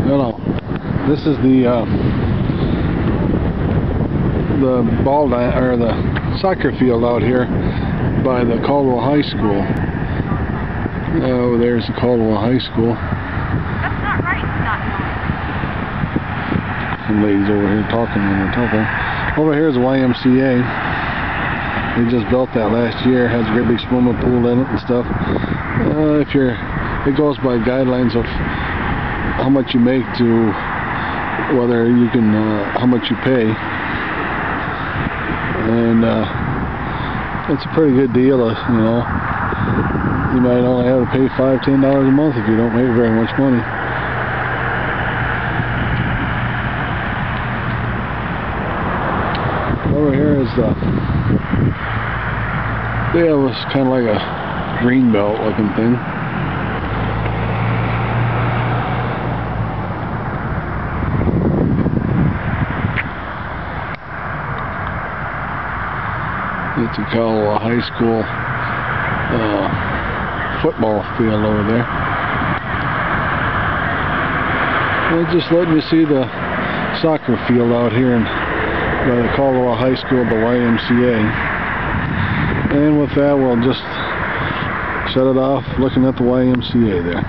Hello. This is the soccer field out here by the Caldwell High School. Oh, there's the Caldwell High School. That's not right. Some ladies over here talking on their telephone. Over here is the YMCA. They just built that last year. Has a great big swimming pool in it and stuff. It goes by guidelines of how much you make to whether you can, how much you pay. And it's a pretty good deal, you know. You might only have to pay $5–10 a month if you don't make very much money. Over here is they have this kind of like a green belt looking thing. It's a Caldwell High School football field over there. Well, just letting you see the soccer field out here by the Caldwell High School, the YMCA. And with that, we'll just shut it off looking at the YMCA there.